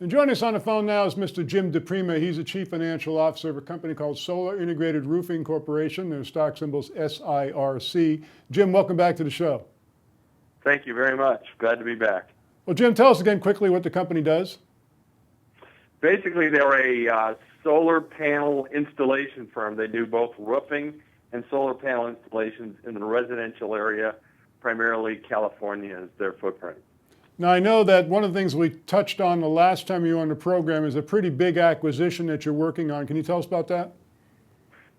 And joining us on the phone now is Mr. Jim DePrima. He's the Chief Financial Officer of a company called Solar Integrated Roofing Corporation. Their stock symbol's SIRC. Jim, welcome back to the show. Thank you very much. Glad to be back. Well, Jim, tell us again quickly what the company does. Basically, they're a solar panel installation firm. They do both roofing and solar panel installations in the residential area, primarily California is their footprint. Now, I know that one of the things we touched on the last time you were on the program is a pretty big acquisition that you're working on. Can you tell us about that?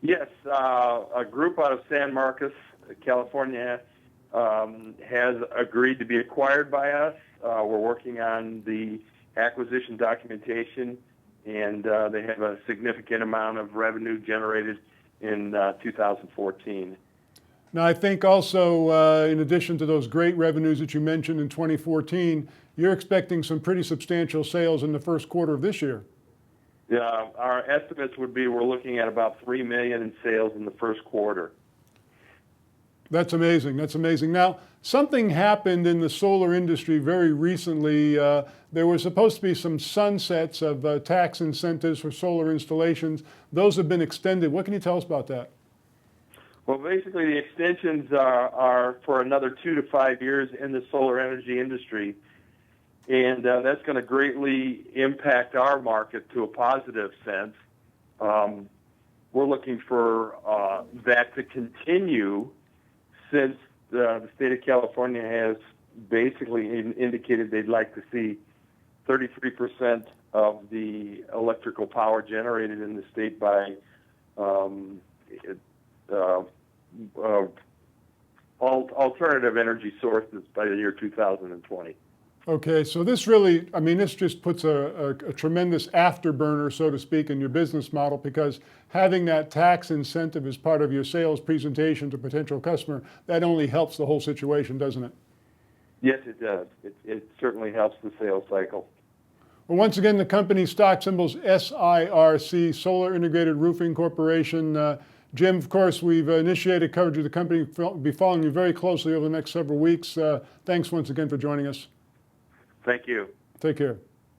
Yes, a group out of San Marcos, California, has agreed to be acquired by us. We're working on the acquisition documentation, and they have a significant amount of revenue generated in 2014. Now, I think also, in addition to those great revenues that you mentioned in 2014, you're expecting some pretty substantial sales in the first quarter of this year. Yeah, our estimates would be we're looking at about $3 million in sales in the first quarter. That's amazing. That's amazing. Now, something happened in the solar industry very recently. There were supposed to be some sunsets of tax incentives for solar installations. Those have been extended. What can you tell us about that? Well, basically, the extensions are for another 2 to 5 years in the solar energy industry, and that's going to greatly impact our market to a positive sense. We're looking for that to continue, since the state of California has basically indicated they'd like to see 33% of the electrical power generated in the state by alternative energy sources by the year 2020. Okay, so this really, I mean, this just puts a tremendous afterburner, so to speak, in your business model, because having that tax incentive as part of your sales presentation to potential customer, that only helps the whole situation, doesn't it? Yes, it does. It certainly helps the sales cycle. Well, once again, the company stock symbol's SIRC, Solar Integrated Roofing Corporation. Jim, of course, we've initiated coverage of the company. We'll be following you very closely over the next several weeks. Thanks once again for joining us. Thank you. Take care.